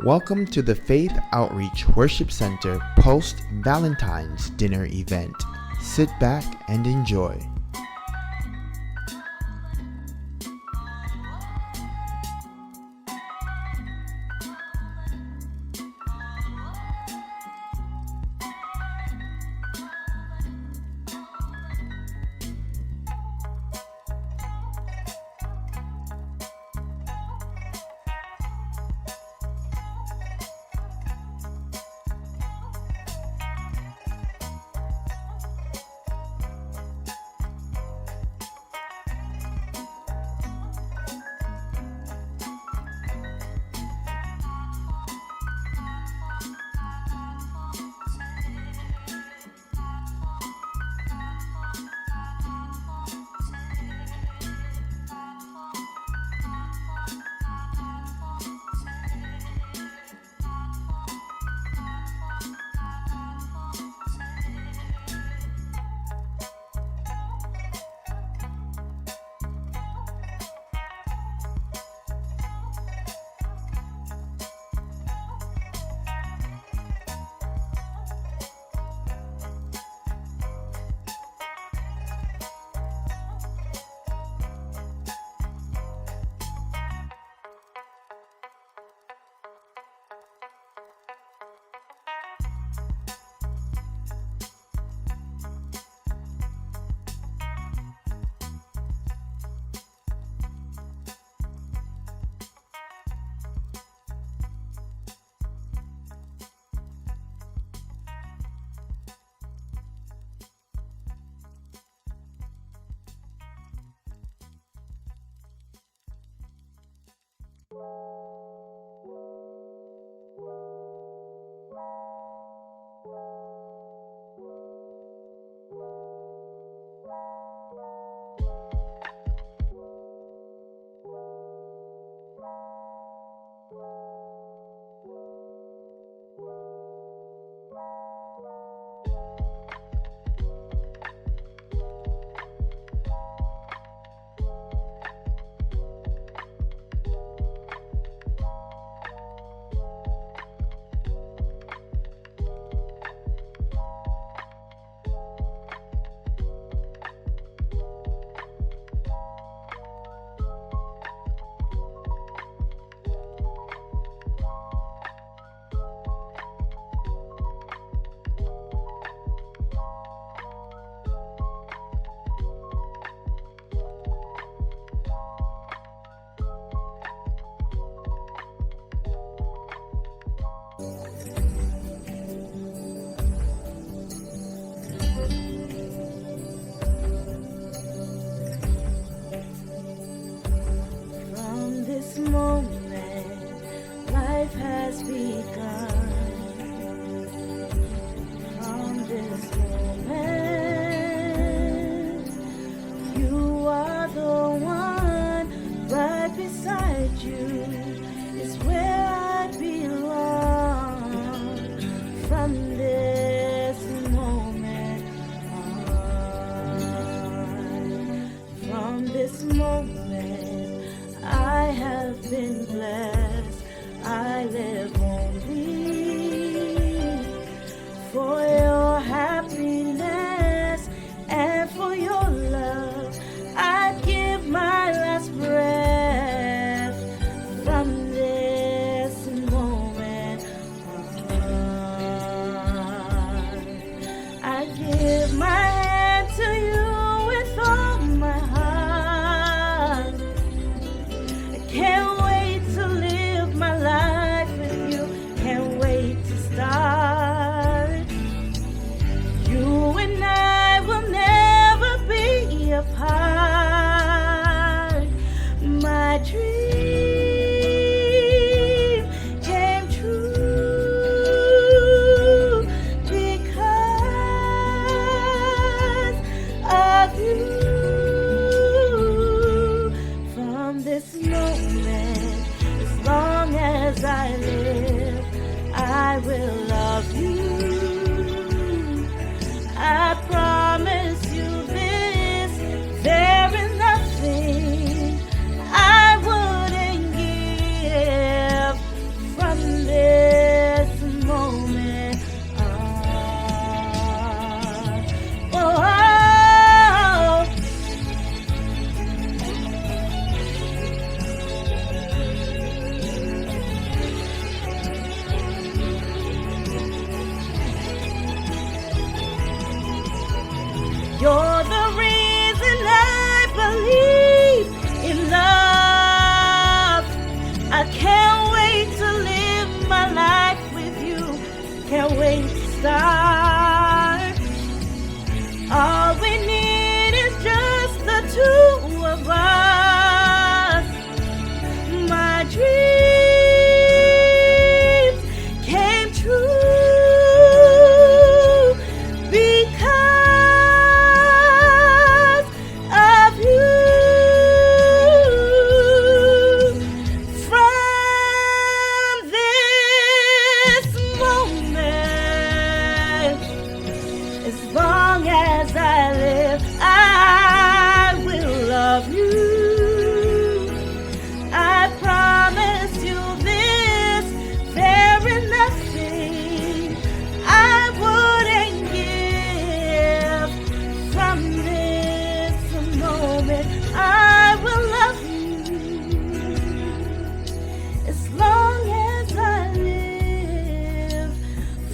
Welcome to the Faith Outreach Worship Center post-Valentine's dinner event. Sit back and enjoy. From this moment, life has begun. From this moment, you are the one. Right beside you is where I belong. From this moment on, from this moment, I have been blessed. I live only for your happiness and for your love. I give my last breath. From this moment on, I give my hand to you with all my heart. Can't wait to live my life with you. Can't wait to start. You and I will never be apart. My dream came true because of you. From this moment, as long as I live, I will love you. I promise you this, there is nothing I wouldn't give. From this I can't wait to live my life with you. Can't wait to start. All we need is just the two of us. My dreams came true because of you. From this moment, as long as I live, I will love you. I promise you this, there is nothing I wouldn't give. From this moment, I will love you as long as I live.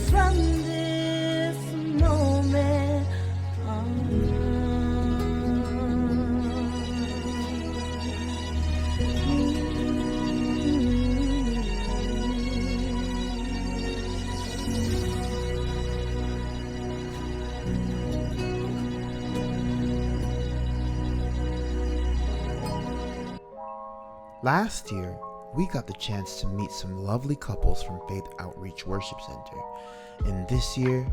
From this moment on. Last year, we got the chance to meet some lovely couples from Faith Outreach Worship Center. And this year,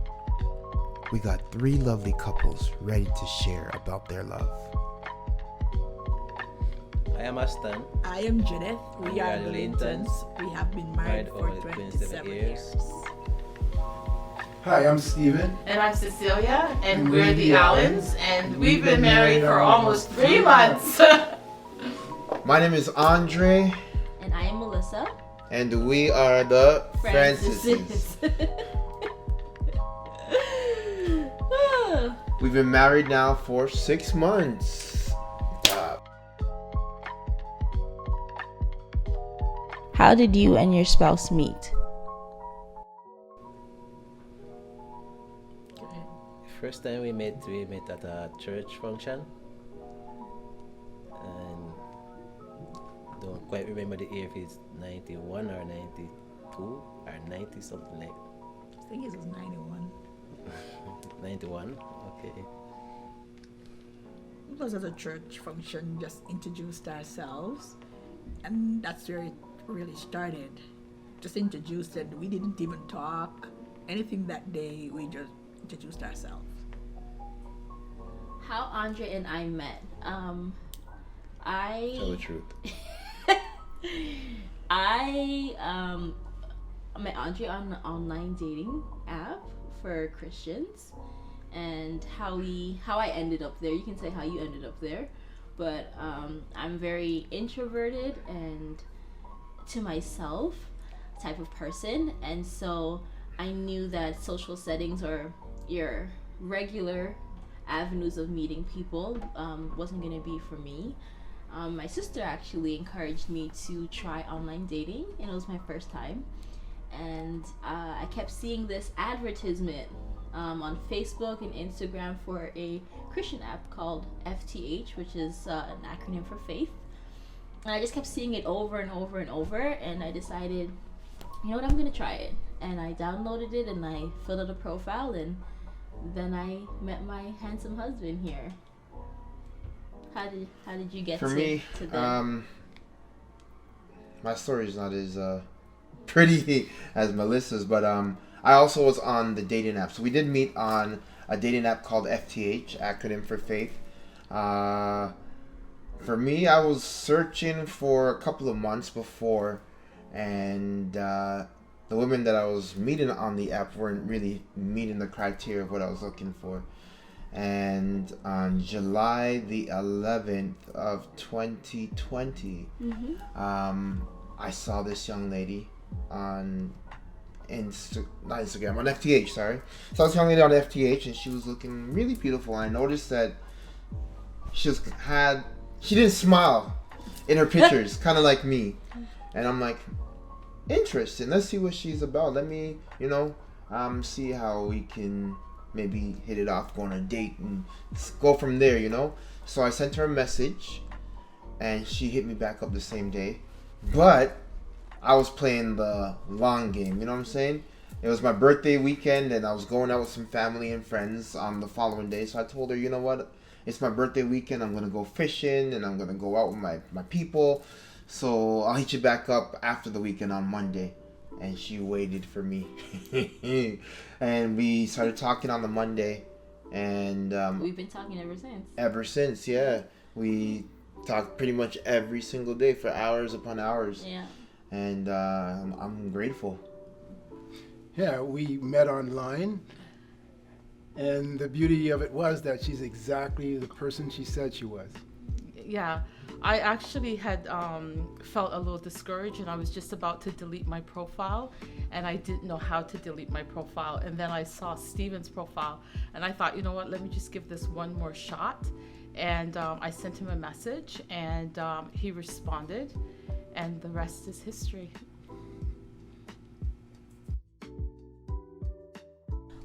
we got 3 lovely couples ready to share about their love. I am Aston. I am Judith. We are the Lintons. Lintons. We have been married for over 27 years. Hi, I'm Steven. And I'm Cecilia, and we're the Allens, and we've been married for almost 3 months. My name is Andre, And I am Melissa. and we are the Francises. We've been married now for 6 months. How did you and your spouse meet? First time we met at a church function. And don't quite remember the year, if it's 91 or 92 or 90, something like I think it was 91. 91. Okay. It was at a church function, just introduced ourselves. And that's where it really started. Just introduced it. We didn't even talk anything that day. We just introduced ourselves. How Andre and I met. Tell the truth. I met Andre on an online dating app for Christians, and how I ended up there. You can say how you ended up there, but I'm very introverted and to myself type of person, and so I knew that social settings or your regular avenues of meeting people wasn't gonna be for me. My sister actually encouraged me to try online dating, and it was my first time. And I kept seeing this advertisement on Facebook and Instagram for a Christian app called F.T.H., which is an acronym for faith. And I just kept seeing it over and over and over, and I decided, you know what, I'm gonna try it. And I downloaded it and I filled out a profile, and then I met my handsome husband here. How did you get For to me, them? my story is not as pretty as Melissa's, but I also was on the dating app. So we did meet on a dating app called FTH, acronym for faith. For me, I was searching for a couple of months before, and the women that I was meeting on the app weren't really meeting the criteria of what I was looking for. And on July the 11th of 2020, I saw this young lady on on FTH, sorry. Saw this young lady on FTH, and she was looking really beautiful. I noticed that she didn't smile in her pictures, kind of like me. And I'm like, interesting. Let's see what she's about. Let me, see how we can maybe hit it off, go on a date, and go from there, So I sent her a message, and she hit me back up the same day. But I was playing the long game. You know what I'm saying? It was my birthday weekend, and I was going out with some family and friends on the following day. So I told her, you know what? It's my birthday weekend. I'm gonna go fishing, and I'm gonna go out with my people. So I'll hit you back up after the weekend on Monday. And she waited for me. And we started talking on the Monday. And we've been talking ever since. Ever since, yeah. We talked pretty much every single day for hours upon hours. Yeah. And I'm grateful. Yeah, we met online, and the beauty of it was that she's exactly the person she said she was. Yeah, I actually had felt a little discouraged, and I was just about to delete my profile, and I didn't know how to delete my profile. And then I saw Steven's profile, and I thought, you know what, let me just give this one more shot. And I sent him a message, and he responded, and the rest is history.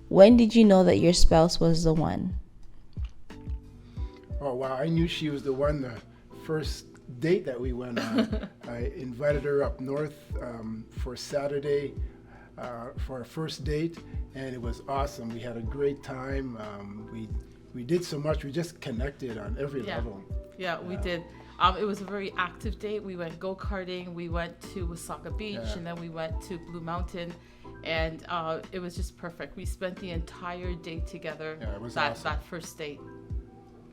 When did you know that your spouse was the one? Oh wow, I knew she was the one the first date that we went on. I invited her up north for Saturday for our first date, and it was awesome. We had a great time. We did so much. We just connected on every level. Yeah, we did. It was a very active date. We went go-karting, we went to Wasaga Beach, and then we went to Blue Mountain, and it was just perfect. We spent the entire day together. Yeah, it was that awesome. that first date.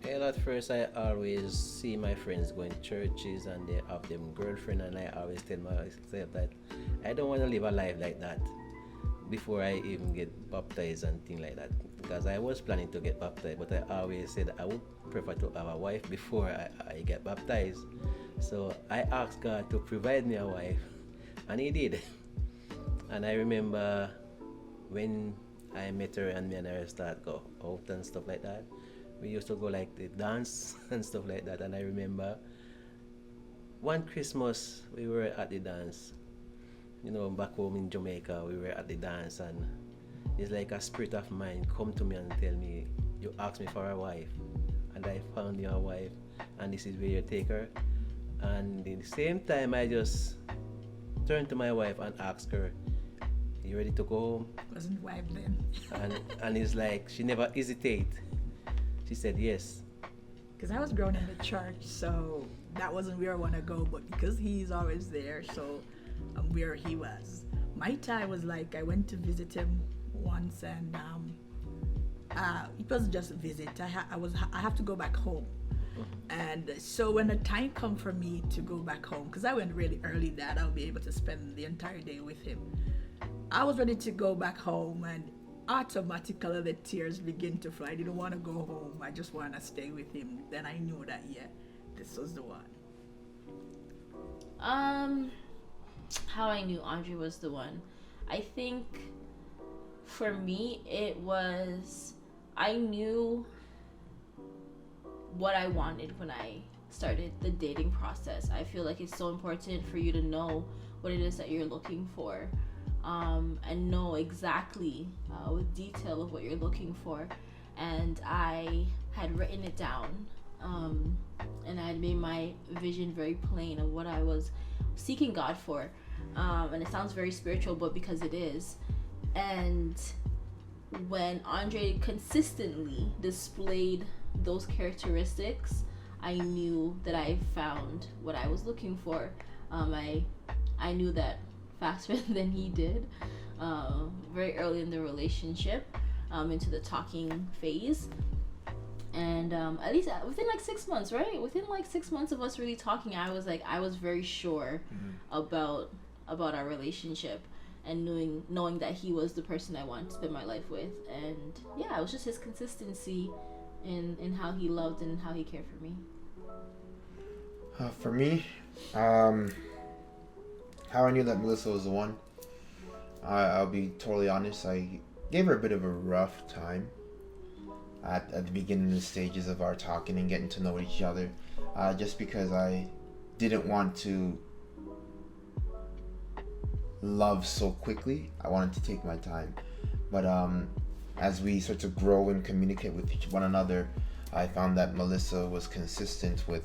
Well, at first I always see my friends going to churches and they have them girlfriend, and I always tell myself that I don't want to live a life like that before I even get baptized and things like that, because I was planning to get baptized, but I always said I would prefer to have a wife before I get baptized. So I asked God to provide me a wife, and he did. And I remember when I met her and me and her started go out and stuff like that, we used to go like the dance and stuff like that. And I remember one Christmas we were at the dance, you know, back home in Jamaica. We were at the dance, and it's like a spirit of mine come to me and tell me, you asked me for a wife, and I found you a wife, and this is where you take her. And at the same time I just turned to my wife and asked her, you ready to go home? Wasn't wife then. And it's like she never hesitate. She said yes. Because I was growing in the church, so that wasn't where I want to go, but because he's always there, so I'm where he was. My time was like I went to visit him once, and it wasn't just a visit. I have to go back home. And so when the time come for me to go back home, because I went really early that I'll be able to spend the entire day with him, I was ready to go back home, and automatically the tears begin to flow. I didn't want to go home. I just want to stay with him. Then I knew that, yeah, this was the one. How I knew Andre was the one. I think for me it was, I knew what I wanted when I started the dating process. I feel like it's so important for you to know what it is that you're looking for, and know exactly with detail of what you're looking for. And I had written it down, and I had made my vision very plain of what I was seeking God for. And it sounds very spiritual, but because it is. And when Andre consistently displayed those characteristics, I knew that I found what I was looking for. I knew that faster than he did, very early in the relationship, into the talking phase. And at least within like 6 months, right? Within like 6 months of us really talking, I was very sure about our relationship, and knowing that he was the person I wanted to spend my life with. And yeah, it was just his consistency in how he loved and how he cared for me. For me, how I knew that Melissa was the one, I'll be totally honest, I gave her a bit of a rough time at the beginning stages of our talking and getting to know each other, just because I didn't want to love so quickly. I wanted to take my time. But as we start to grow and communicate with one another, I found that Melissa was consistent with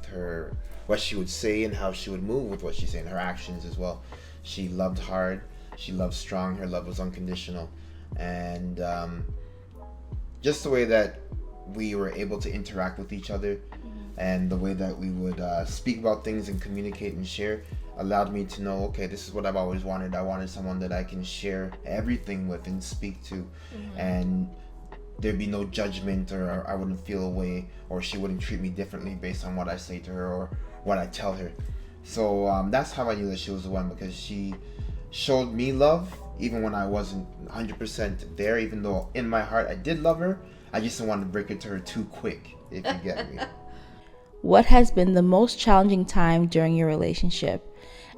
what she would say and how she would move with what she's saying, her actions as well. She loved hard. She loved strong. Her love was unconditional. And just the way that we were able to interact with each other, and the way that we would speak about things and communicate and share allowed me to know, okay, this is what I've always wanted. I wanted someone that I can share everything with and speak to, and there'd be no judgment, or I wouldn't feel away, or she wouldn't treat me differently based on what I say to her or what I tell her. So that's how I knew that she was the one, because she showed me love even when I wasn't 100% there, even though in my heart I did love her. I just didn't want to break it to her too quick, if you get me. What has been the most challenging time during your relationship?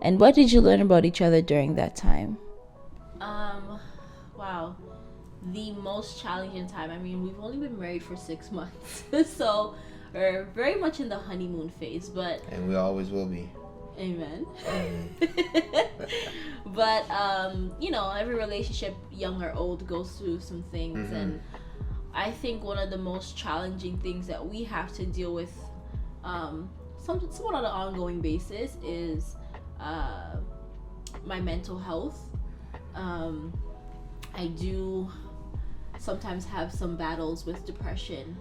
And what did you learn about each other during that time? Wow. The most challenging time. I mean, we've only been married for 6 months. So we're very much in the honeymoon phase, but And we always will be. amen. But every relationship, young or old, goes through some things, and I think one of the most challenging things that we have to deal with somewhat on an ongoing basis is my mental health. I do sometimes have some battles with depression,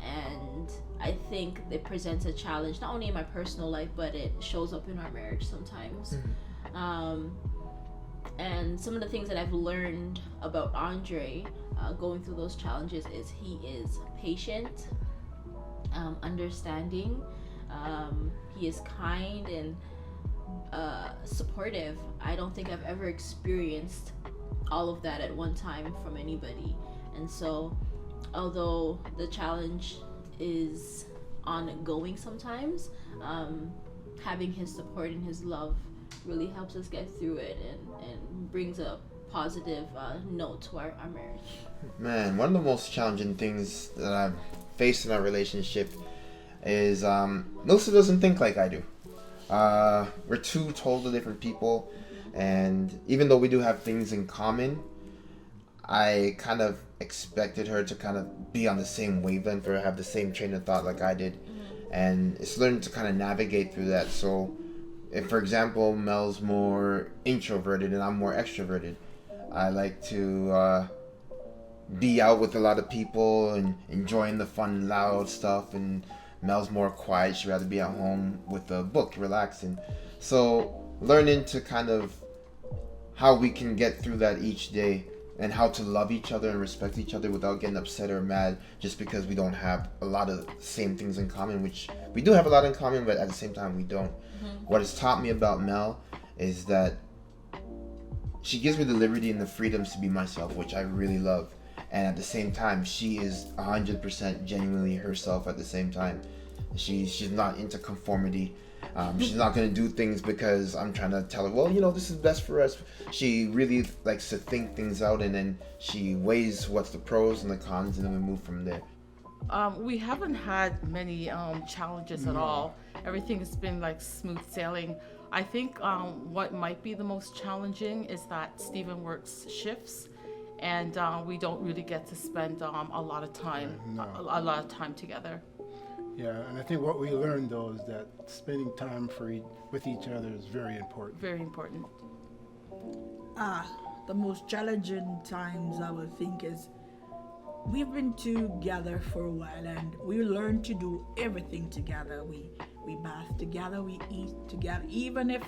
and I think it presents a challenge not only in my personal life, but it shows up in our marriage sometimes. And some of the things that I've learned about Andre going through those challenges is he is patient, understanding, he is kind and supportive. I don't think I've ever experienced all of that at one time from anybody. And so although the challenge is ongoing sometimes, having his support and his love really helps us get through it, and brings a positive note to our marriage. Man, one of the most challenging things that I've faced in our relationship is Melissa doesn't think like I do. We're two totally different people, and even though we do have things in common, I kind of expected her to kind of be on the same wavelength or have the same train of thought like I did. And it's learning to kind of navigate through that. So if, for example, Mel's more introverted and I'm more extroverted, I like to be out with a lot of people and enjoying the fun, loud stuff, and Mel's more quiet. She'd rather be at home with a book, relaxing. So learning to kind of how we can get through that each day, and how to love each other and respect each other without getting upset or mad just because we don't have a lot of same things in common, which we do have a lot in common, but at the same time we don't. What it's taught me about Mel is that she gives me the liberty and the freedoms to be myself, which I really love. And at the same time, she is 100% genuinely herself at the same time. She's not into conformity. She's not going to do things because I'm trying to tell her, well, this is best for us. She really likes to think things out, and then she weighs what's the pros and the cons, and then we move from there. We haven't had many challenges at all. Everything has been like smooth sailing. I think what might be the most challenging is that Stephen works shifts, and we don't really get to spend a lot of time, a lot of time together. Yeah, and I think what we learned though is that spending time with each other is very important. Very important. The most challenging times I would think is we've been together for a while, and we learned to do everything together. We bath together, we eat together, even if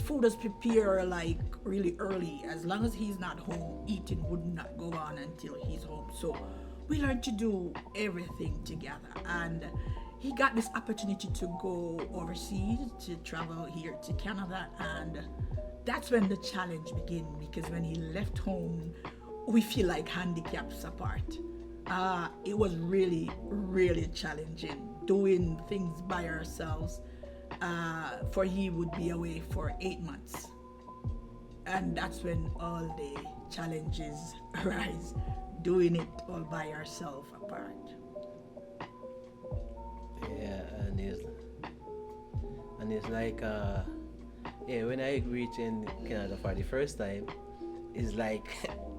food is prepared like really early. As long as he's not home, eating would not go on until he's home. So we learned to do everything together, and he got this opportunity to go overseas, to travel here to Canada, and that's when the challenge began, because when he left home, we feel like handicaps apart. It was really, really challenging doing things by ourselves, for he would be away for 8 months, and that's when all the challenges arise, doing it all by ourselves apart. Yeah, and it's like when I reached in Canada for the first time, it's like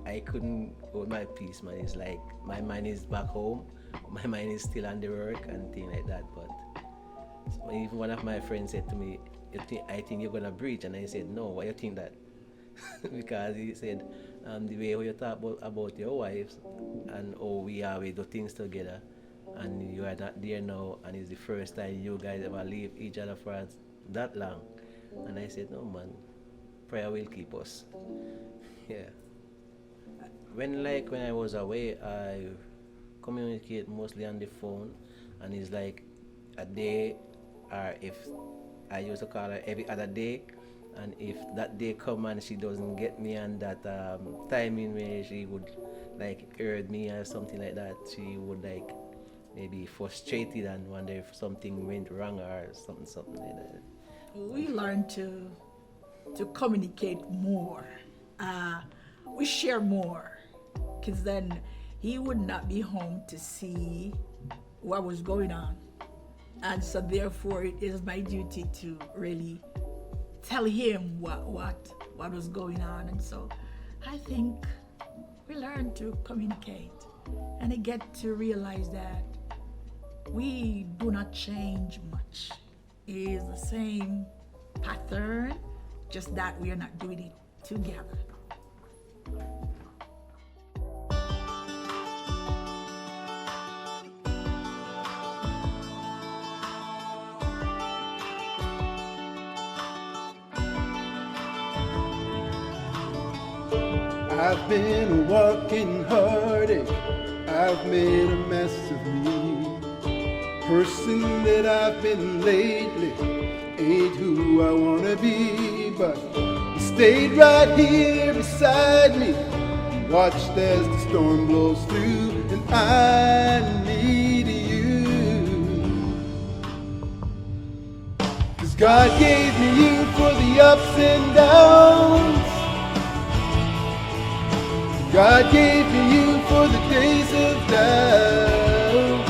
I couldn't hold my peace, man. It's like my mind is back home, my mind is still on the work and things like that. But even one of my friends said to me, I think you're gonna breach, and I said, no, why you think that? Because he said, the way how you talk about your wives and how we do things together, and you are not there now, and it's the first time you guys ever leave each other for that long. And I said, no man, prayer will keep us. Yeah. When I was away, I communicate mostly on the phone, and it's like a day, or if I used to call her every other day, and if that day come and she doesn't get me on that timing where she would like hurt me or something like that, she would like maybe frustrated and wonder if something went wrong or something like that. We learn to communicate more. We share more, because then he would not be home to see what was going on, and so therefore it is my duty to really tell him what was going on. And so I think we learn to communicate, and I get to realize that we do not change much. It is the same pattern, just that we are not doing it together. I've been a walking heartache. I've made a mess of me. Person that I've been lately ain't who I wanna be, but you stayed right here beside me and watched as the storm blows through, and I need you. 'Cause God gave me you for the ups and downs. God gave me you for the days of doubt.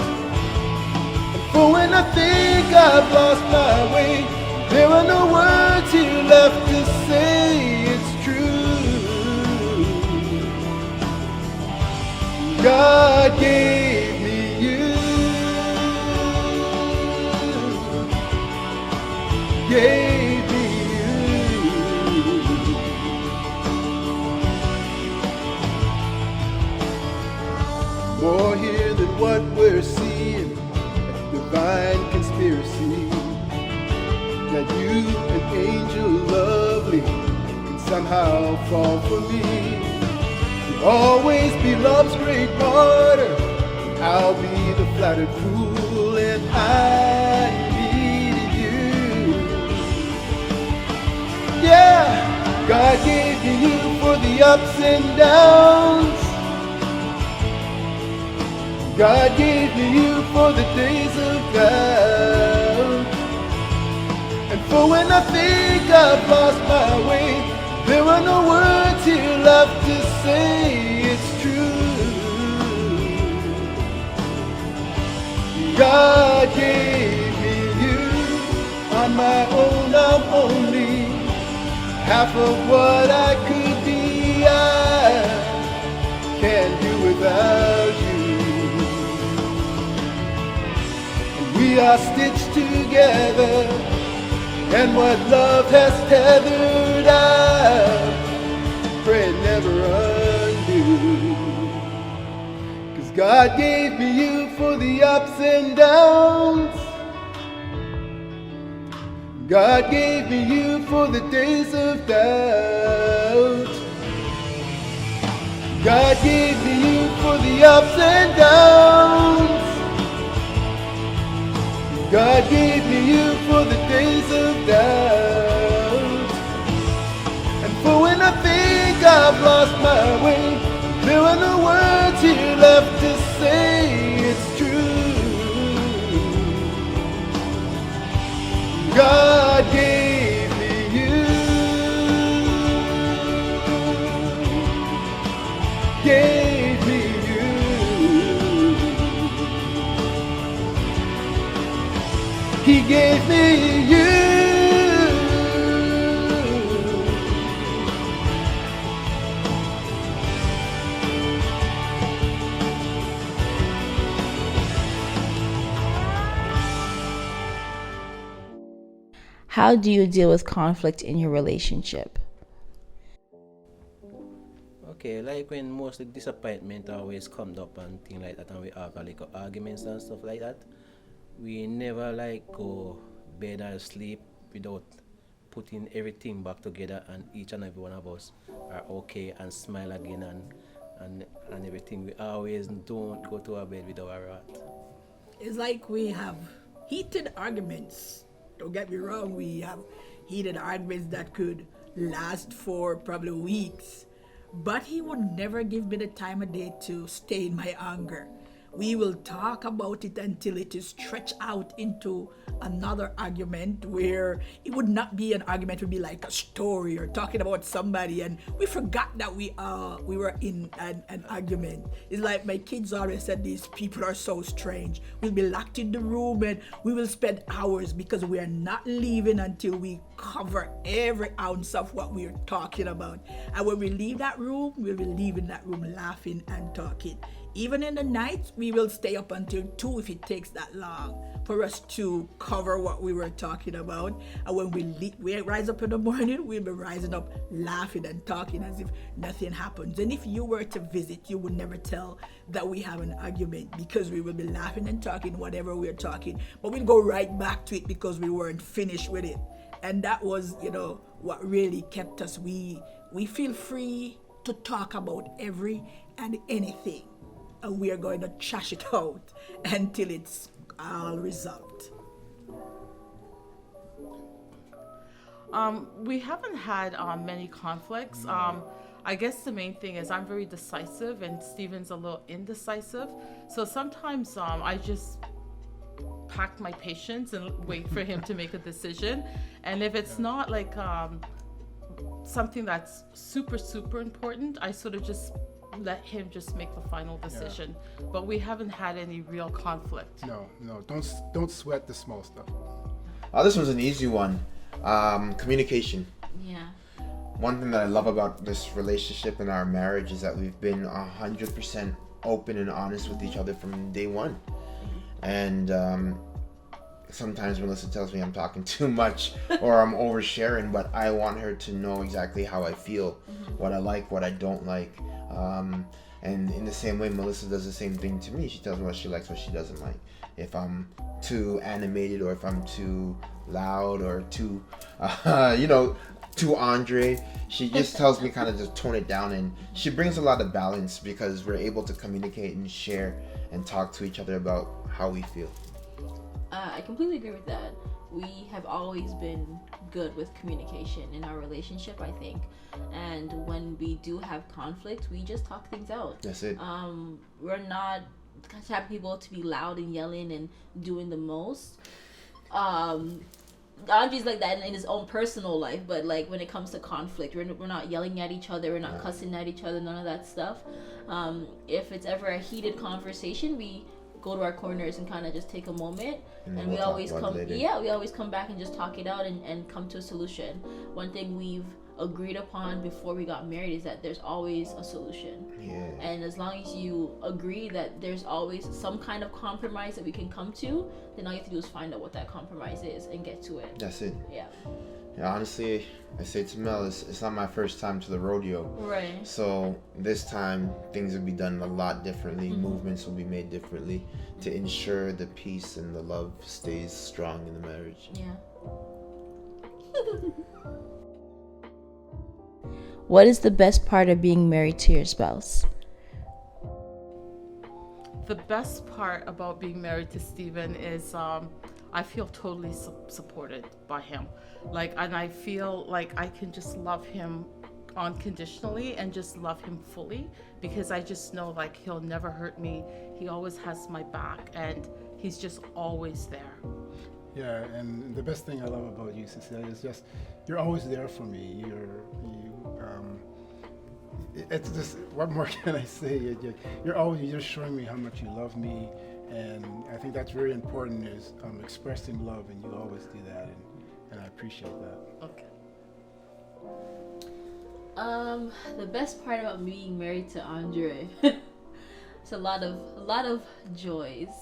And for when I think I've lost my way, there are no words here left to say it's true. God gave me you. Gave me you. More here than what we're seeing, a divine conspiracy, that you, an angel lovely, can somehow fall for me. You'll always be love's great martyr, I'll be the flattered fool, and I need you. Yeah, God gave me you for the ups and downs. God gave me you for the days of doubt. And for when I think I've lost my way, there are no words here left to say it's true. God gave me you. On my own I'm only half of what I could be. I can't do without you. We are stitched together, and what love has tethered, I pray it never undo. 'Cause God gave me you for the ups and downs. God gave me you for the days of doubt. God gave me you for the ups and downs. God gave me you for the days of doubt. And for when I think I've lost my way, there are no words here left to say it's true. God gave me you. Gave me you. He gave me you. How do you deal with conflict in your relationship? Okay, like when mostly disappointment always comes up and things like that, and we have like arguments and stuff like that, we never like go bed or sleep without putting everything back together, and each and every one of us are okay and smile again and everything. We always don't go to our bed without a rat. It's like we have heated arguments. Don't get me wrong, we have heated arguments that could last for probably weeks. But he would never give me the time of day to stay in my anger. We will talk about it until it is stretched out into another argument where it would not be an argument, it would be like a story or talking about somebody, and we forgot that we were in an argument. It's like my kids always said, these people are so strange. We'll be locked in the room and we will spend hours because we are not leaving until we cover every ounce of what we are talking about. And when we leave that room, we'll be leaving that room laughing and talking. Even in the night, we will stay up until 2 if it takes that long for us to cover what we were talking about. And when we rise up in the morning, we'll be rising up laughing and talking as if nothing happens. And if you were to visit, you would never tell that we have an argument because we will be laughing and talking whatever we're talking. But we'll go right back to it because we weren't finished with it. And that was, what really kept us. We feel free to talk about every and anything. And we are going to trash it out until it's all resolved. We haven't had many conflicts. I guess the main thing is I'm very decisive and Steven's a little indecisive. So sometimes I just pack my patience and wait for him to make a decision. And if it's not like something that's super, super important, I sort of just let him just make the final decision. But we haven't had any real conflict. No, don't sweat the small stuff. This one's an easy one. Communication. Yeah. One thing that I love about this relationship and our marriage is that we've been 100% open and honest with each other from day one. And sometimes Melissa tells me I'm talking too much or I'm oversharing, but I want her to know exactly how I feel, what I like, what I don't like. And in the same way, Melissa does the same thing to me. She tells me what she likes, what she doesn't like. If I'm too animated or if I'm too loud or too, too Andre, she just tells me kind of just tone it down, and she brings a lot of balance because we're able to communicate and share and talk to each other about how we feel. I completely agree with that. We have always been good with communication in our relationship, I think. And when we do have conflict, we just talk things out. That's it. We're not the type of people to be loud and yelling and doing the most. Andre's like that in his own personal life, but like when it comes to conflict, we're not yelling at each other, we're not cussing at each other, none of that stuff. If it's ever a heated conversation, we go to our corners and kind of just take a moment, and we always come back and just talk it out and come to a solution. One thing we've agreed upon before we got married is that there's always a solution. And as long as you agree that there's always some kind of compromise that we can come to, then all you have to do is find out what that compromise is and get to it. That's it. Yeah, honestly, I say to Mel, it's not my first time to the rodeo. Right. So this time things will be done a lot differently. Movements will be made differently to ensure the peace and the love stays strong in the marriage. Yeah. What is the best part of being married to your spouse? The best part about being married to Steven is I feel totally supported by him. And I feel like I can just love him unconditionally and just love him fully, because I just know he'll never hurt me. He always has my back and he's just always there. Yeah, and the best thing I love about you, Cecilia, is just you're always there for me. It's just, what more can I say? You're just showing me how much you love me, and I think that's very important, is expressing love, and you always do that, and I appreciate that. Okay. The best part about being married to Andre, it's a lot of joys,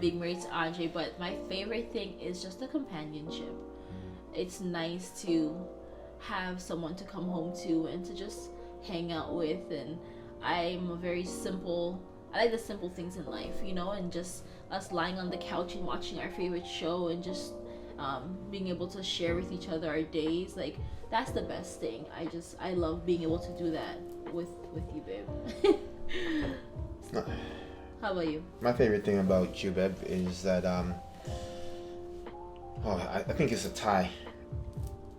being married to Andre, but my favorite thing is just the companionship. it's nice to have someone to come home to and to just hang out with. And I'm a very simple, I like the simple things in life, you know, and just us lying on the couch and watching our favorite show and just being able to share with each other our days. Like, that's the best thing. I love being able to do that with you, babe. How about you? My favorite thing about you, babe, is that I think it's a tie.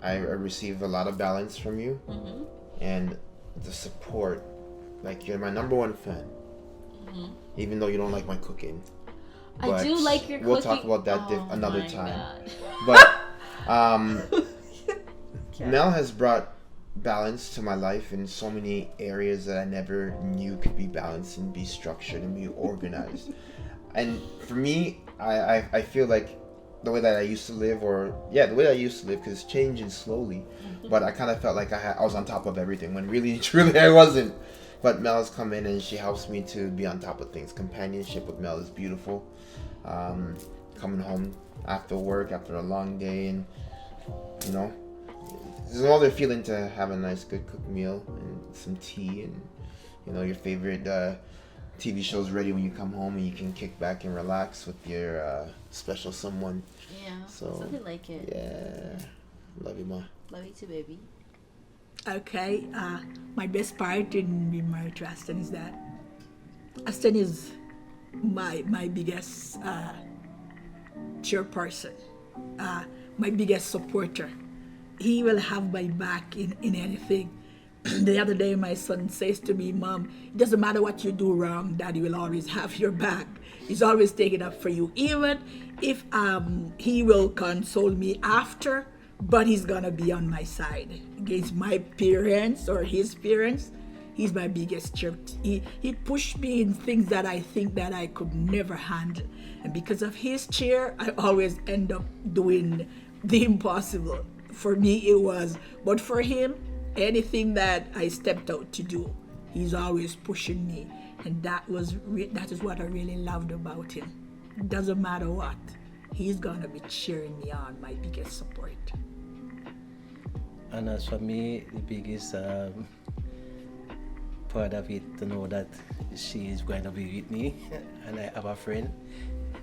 I receive a lot of balance from you, and the support. Like, you're my number one fan, even though you don't like my cooking. I do like your cooking. We'll talk about that another my time. God. But Mel has brought balance to my life in so many areas that I never knew could be balanced and be structured and be organized. And for me, I feel like the way that I used to live, the way that I used to live, because it's changing slowly, but I kind of felt like I was on top of everything when really, truly I wasn't. But Mel's come in and she helps me to be on top of things. Companionship with Mel is beautiful. Coming home after work, after a long day, and, you know, there's no other feeling to have a nice, good cooked meal and some tea, and, you know, your favorite TV show's ready when you come home, and you can kick back and relax with your special someone. Yeah, so something like it. Yeah, love you, Ma. Love you too, baby. Okay, my best part in being married to Aston is that Aston is my biggest chairperson, my biggest supporter. He will have my back in anything. The other day, my son says to me, Mom, it doesn't matter what you do wrong, Daddy will always have your back. He's always taking up for you, even if he will console me after, but he's gonna be on my side against my parents or his parents. He's my biggest cheer. He pushed me in things that I think that I could never handle, and because of his cheer, I always end up doing the impossible. For me, it was, but for him, anything that I stepped out to do, he's always pushing me, and that is what I really loved about him. It doesn't matter what, he's gonna be cheering me on, my biggest support. And as for me, the biggest part of it to know that she is going to be with me, and I have a friend,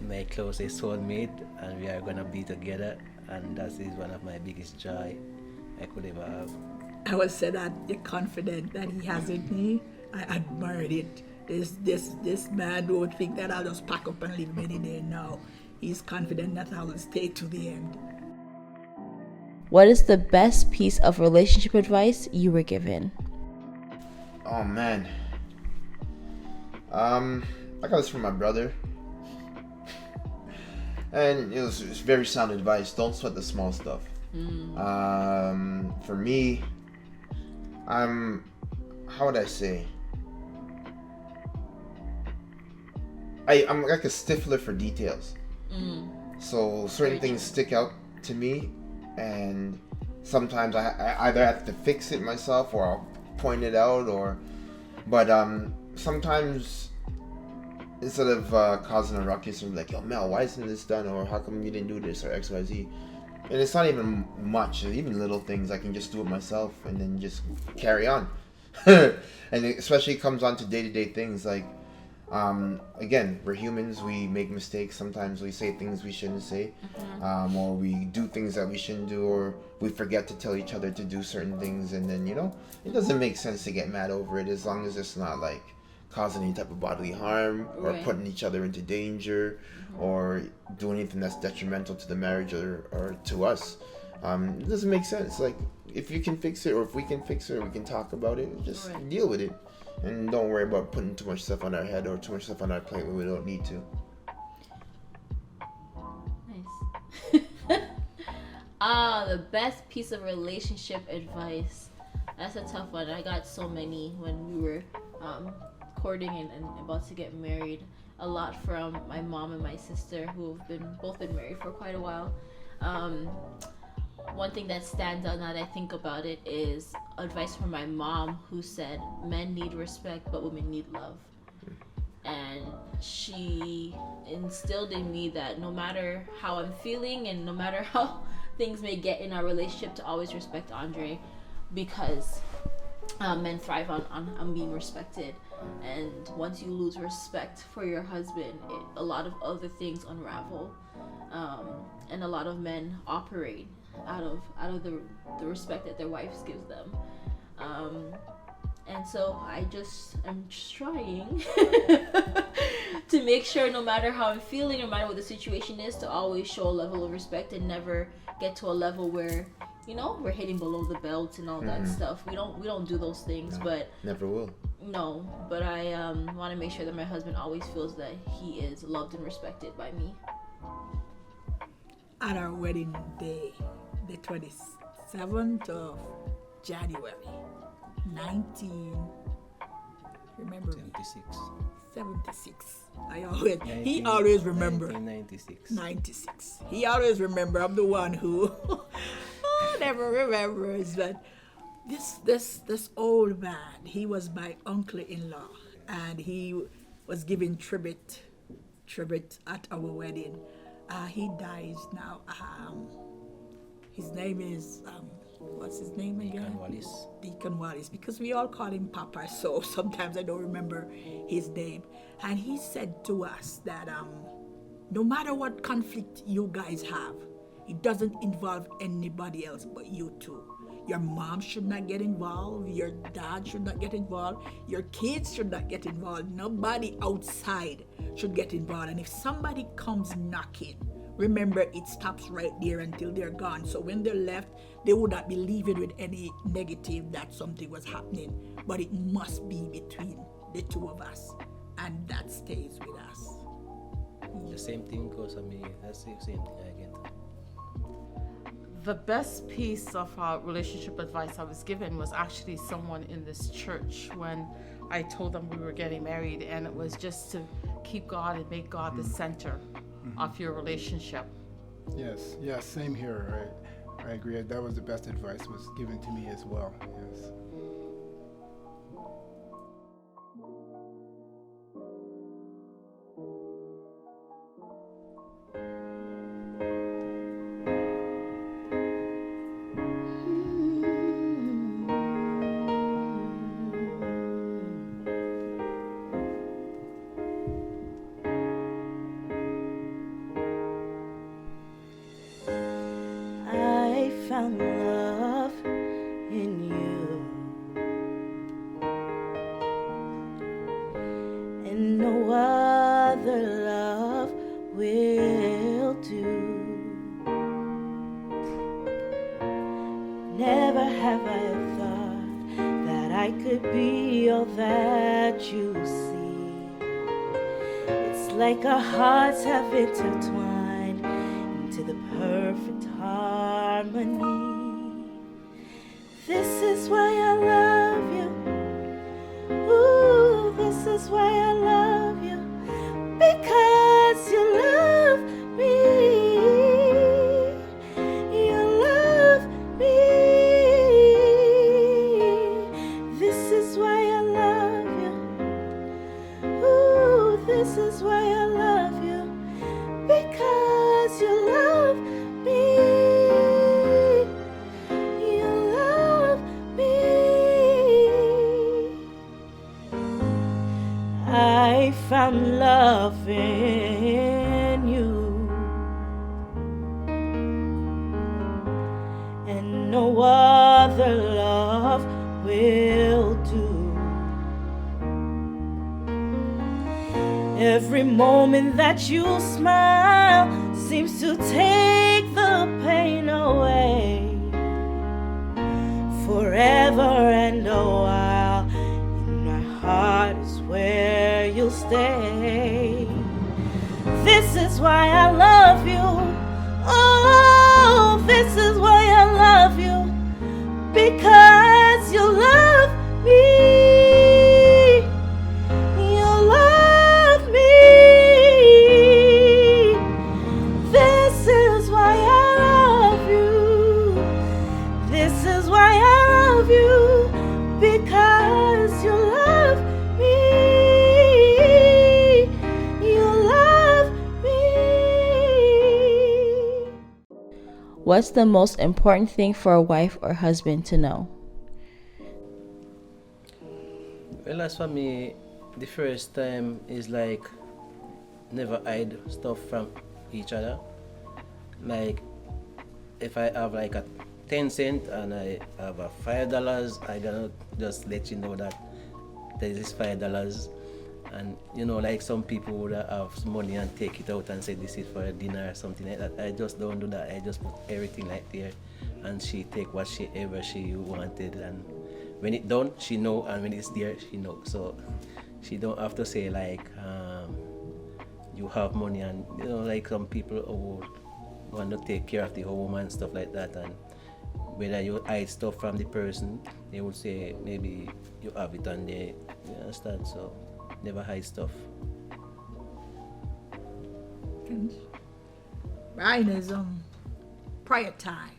my closest soulmate, and we are going to be together, and that is one of my biggest joy I could ever have. I would say that you're confident that he has in me. I admired it. This man would think that I'll just pack up and leave any day now. He's confident that I will stay to the end. What is the best piece of relationship advice you were given? Oh man, I got this from my brother, and it's very sound advice. Don't sweat the small stuff. For me, how would I say? I'm like a stickler for details. So certain things stick out to me, and sometimes I either have to fix it myself or I'll point it out, but sometimes instead of causing a ruckus and like, yo Mel, why isn't this done, or how come you didn't do this, or XYZ, and it's not even much, even little things, I can just do it myself and then just carry on. And it especially comes on to day-to-day things like, again, we're humans, we make mistakes, sometimes we say things we shouldn't say, or we do things that we shouldn't do, or we forget to tell each other to do certain things, and then, you know, it doesn't make sense to get mad over it as long as it's not like causing any type of bodily harm or putting each other into danger or doing anything that's detrimental to the marriage or to us. It doesn't make sense. Like, if you can fix it, or if we can fix it, or we can talk about it, just deal with it. And don't worry about putting too much stuff on our head or too much stuff on our plate when we don't need to. Nice. The best piece of relationship advice. That's a tough one. I got so many when we were courting and about to get married. A lot from my mom and my sister, who have both been married for quite a while. One thing that stands out now that I think about it is advice from my mom, who said men need respect but women need love. And she instilled in me that no matter how I'm feeling and no matter how things may get in our relationship, to always respect Andre, because men thrive on being respected. And once you lose respect for your husband, a lot of other things unravel, and a lot of men operate out of the respect that their wives gives them. And so I'm just trying to make sure, no matter how I'm feeling, no matter what the situation is, to always show a level of respect and never get to a level where, you know, we're hitting below the belt and all that stuff. We don't do those things, No, but never will. no. But I want to make sure that my husband always feels that he is loved and respected by me. On our wedding day, the 27th of January, 76. He always remember. 96. He always remember. I'm the one who never remembers. But this old man, he was my uncle-in-law, and he was giving tribute at our wedding. He dies now. His name is what's his name again? Deacon Wallace, because we all call him Papa, so sometimes I don't remember his name. And he said to us that no matter what conflict you guys have, it doesn't involve anybody else but you two. Your mom should not get involved, your dad should not get involved, your kids should not get involved, nobody outside should get involved. And if somebody comes knocking, remember, it stops right there until they're gone. So when they're left, they would not be leaving with any negative that something was happening. But it must be between the two of us. And that stays with us. The same thing goes on me. That's the same thing I get. The best piece of relationship advice I was given was actually someone in this church when I told them we were getting married, and it was just to keep God and make God the center of your relationship. Yes, same here. I agree. That was the best advice was given to me as well. Yes. I found love in you, and no other love will do. Never have I thought that I could be all that you see. It's like our hearts have intertwined into the perfect harmony. This is why I love you. Ooh, this is why I love you. Because you love me. You love me. This is why I love you. Ooh, this is why I love you. Because you love me. You love me. I found love in you, and no other love will do. Every moment that you smile seems to take the pain away. Forever and a while, in my heart is where you'll stay. This is why I love you. Oh, this is why I love you. Because you love me. You love me. This is why I love you. This is why I love you. Because you love me. You love me. What's the most important thing for a wife or husband to know? Well, as for me, the first time is like never hide stuff from each other. Like if I have like a 10 cent and I have a $5, I gotta just let you know that there is $5. And you know, like some people would have some money and take it out and say this is for a dinner or something like that. I just don't do that. I just put everything like there, and she take whatever she wanted, and when it done, she know, and when it's there, she know. So she don't have to say like you have money, and you know, like some people who want to take care of the home and stuff like that, and whether you hide stuff from the person, they would say maybe you have it and they, you understand. So never hide stuff. Mine is prayer time.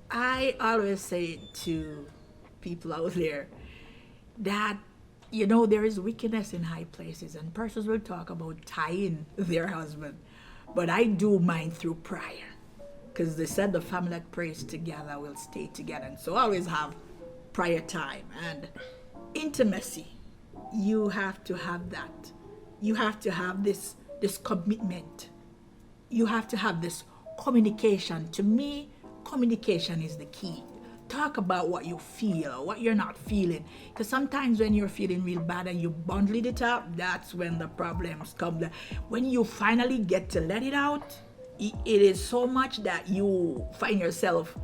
I always say to people out there that, you know, there is wickedness in high places, and persons will talk about tying their husband, but I do mine through prayer, because they said the family that prays together will stay together. And so I always have prayer time and intimacy. You have to have that. You have to have this commitment. You have to have this communication. To me, communication is the key. Talk about what you feel, what you're not feeling. Because sometimes when you're feeling real bad and you bundle it up, that's when the problems come. When you finally get to let it out, it is so much that you find yourself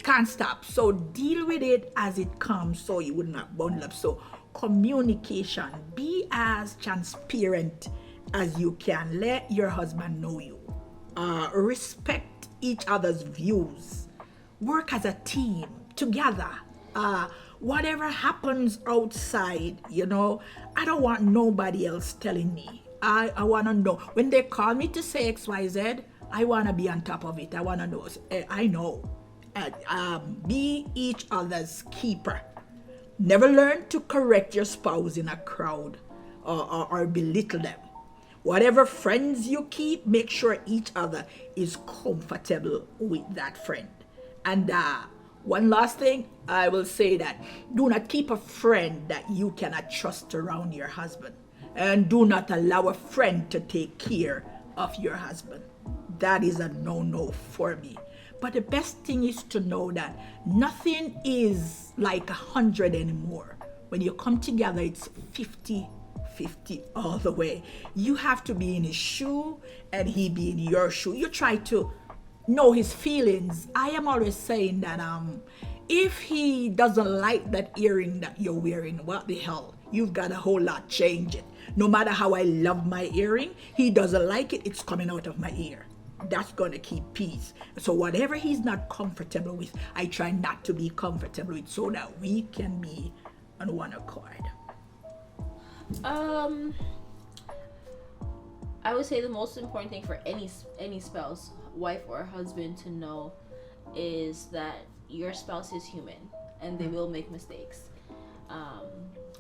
can't stop. So deal with it as it comes so you would not bundle up. So communication, be as transparent as you can. Let your husband know you. Respect each other's views. Work as a team together. Whatever happens outside, you know, I don't want nobody else telling me. I want to know. When they call me to say XYZ, I want to be on top of it. I want to know. I know. Be each other's keeper. Never learn to correct your spouse in a crowd or belittle them. Whatever friends you keep, make sure each other is comfortable with that friend. And one last thing, I will say that do not keep a friend that you cannot trust around your husband. And do not allow a friend to take care of your husband. That is a no-no for me. But the best thing is to know that nothing is like 100 anymore. When you come together, it's 50-50 all the way. You have to be in his shoe and he be in your shoe. You try to know his feelings. I am always saying that if he doesn't like that earring that you're wearing, what the hell? You've got a whole lot change it. No matter how I love my earring, he doesn't like it, it's coming out of my ear. That's going to keep peace. So whatever he's not comfortable with, I try not to be comfortable with, so that we can be on one accord. I would say the most important thing for any spouse, wife or husband, to know is that your spouse is human and they will make mistakes.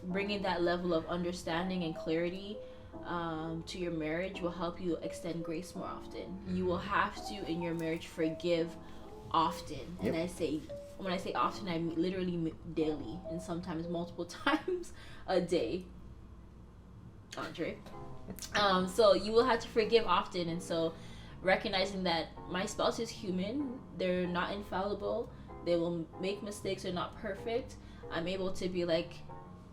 Bringing that level of understanding and clarity to your marriage will help you extend grace more often. You will have to, in your marriage, forgive often. Yep. And when I say often, I mean literally daily, and sometimes multiple times a day. Andre. So you will have to forgive often, and so recognizing that my spouse is human, they're not infallible, they will make mistakes, they're not perfect. I'm able to be like,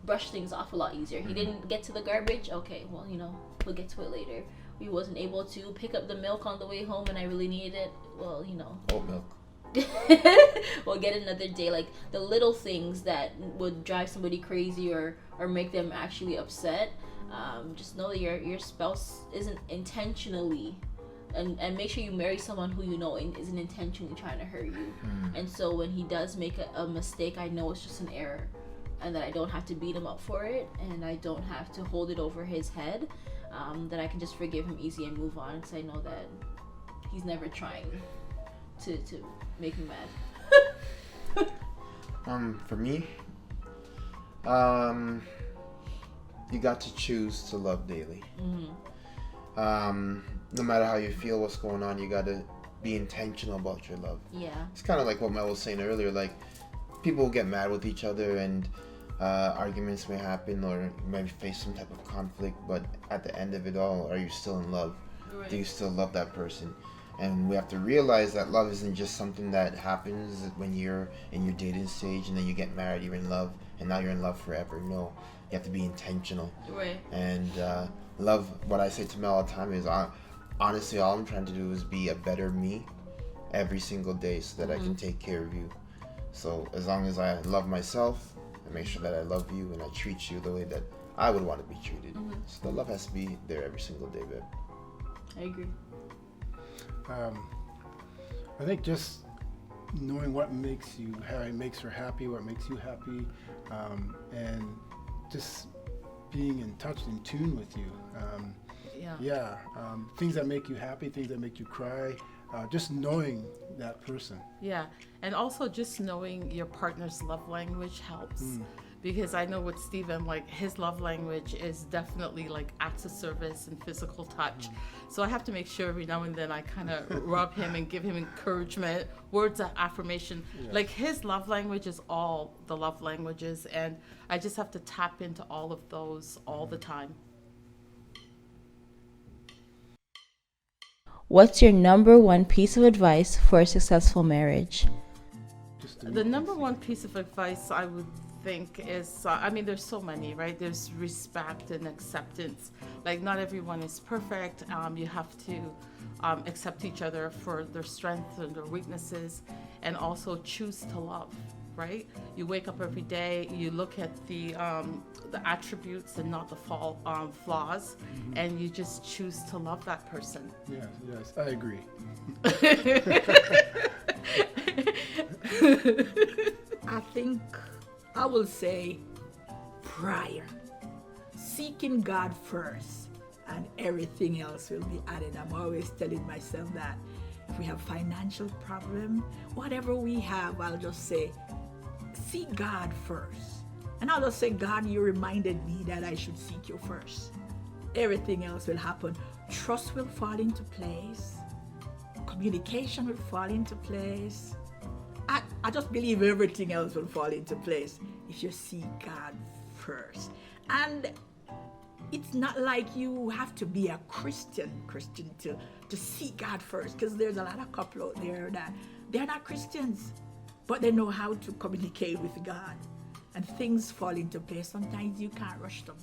brush things off a lot easier. He didn't get to the garbage, okay, well, you know, we'll get to it later. We wasn't able to pick up the milk on the way home and I really needed it, well, you know, oat milk. We'll get another day. Like the little things that would drive somebody crazy or make them actually upset, just know that your spouse isn't intentionally, and make sure you marry someone who you know isn't intentionally trying to hurt you. And so when he does make a mistake, I know it's just an error, and that I don't have to beat him up for it, and I don't have to hold it over his head, that I can just forgive him easy and move on, because I know that he's never trying to make me mad. For me, you got to choose to love daily. No matter how you feel, what's going on, you got to be intentional about your love. Yeah. It's kind of like what Mel was saying earlier. Like, people will get mad with each other, and arguments may happen, or you might face some type of conflict. But at the end of it all, are you still in love? Right. Do you still love that person? And we have to realize that love isn't just something that happens when you're in your dating stage and then you get married, you're in love, and now you're in love forever. No, you have to be intentional. Right. And love, what I say to Mel all the time is, honestly, all I'm trying to do is be a better me every single day so that I can take care of you. So as long as I love myself, I make sure that I love you and I treat you the way that I would want to be treated. So the love has to be there every single day, babe. I agree. I think just knowing what makes you happy, makes her happy, what makes you happy, and just being in touch, in tune with you. Things that make you happy, things that make you cry, just knowing that person. Yeah, and also just knowing your partner's love language helps. Because I know with Steven, like, his love language is definitely like acts of service and physical touch. So I have to make sure every now and then I kind of rub him and give him encouragement, words of affirmation. Yeah. Like, his love language is all the love languages, and I just have to tap into all of those all the time. What's your number one piece of advice for a successful marriage? The number one piece of advice I would think is, there's so many, right? There's respect and acceptance. Like, not everyone is perfect. You have to accept each other for their strengths and their weaknesses, and also choose to love, right? You wake up every day, you look at the attributes and not the flaws, and you just choose to love that person. Yes, I agree. I think I will say prayer. Seeking God first, and everything else will be added. I'm always telling myself that if we have financial problem, whatever we have, I'll just say, seek God first. And I'll just say, God, you reminded me that I should seek you first. Everything else will happen. Trust will fall into place. Communication will fall into place. I just believe everything else will fall into place if you seek God first. And it's not like you have to be a Christian to seek God first, because there's a lot of couple out there that they're not Christians, but they know how to communicate with God, and things fall into place. Sometimes you can't rush them.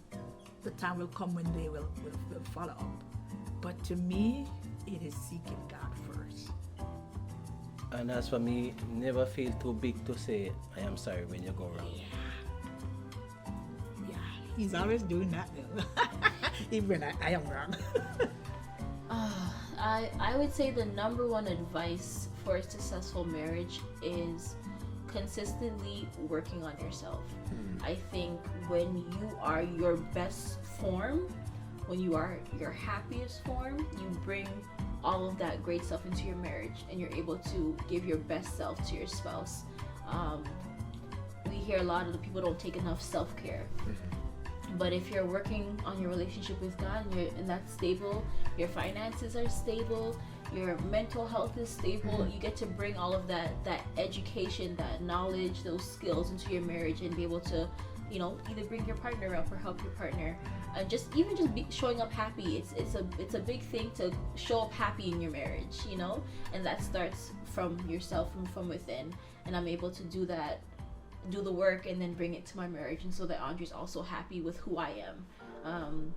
The time will come when they will follow up. But to me, it is seeking God first. And as for me, never feel too big to say I am sorry when you go wrong. Yeah, he's always doing that though. Even when I am wrong. I would say the number one advice for a successful marriage is consistently working on yourself. I think when you are your best form, when you are your happiest form, you bring all of that great stuff into your marriage, and you're able to give your best self to your spouse. We hear a lot of the people don't take enough self-care. But if you're working on your relationship with God and that's stable, your finances are stable, your mental health is stable, you get to bring all of that education, that knowledge, those skills into your marriage, and be able to, either bring your partner up or help your partner. And just showing up happy. It's a big thing to show up happy in your marriage, and that starts from yourself and from within. And I'm able to do that, do the work, and then bring it to my marriage, and so that Andre's also happy with who I am.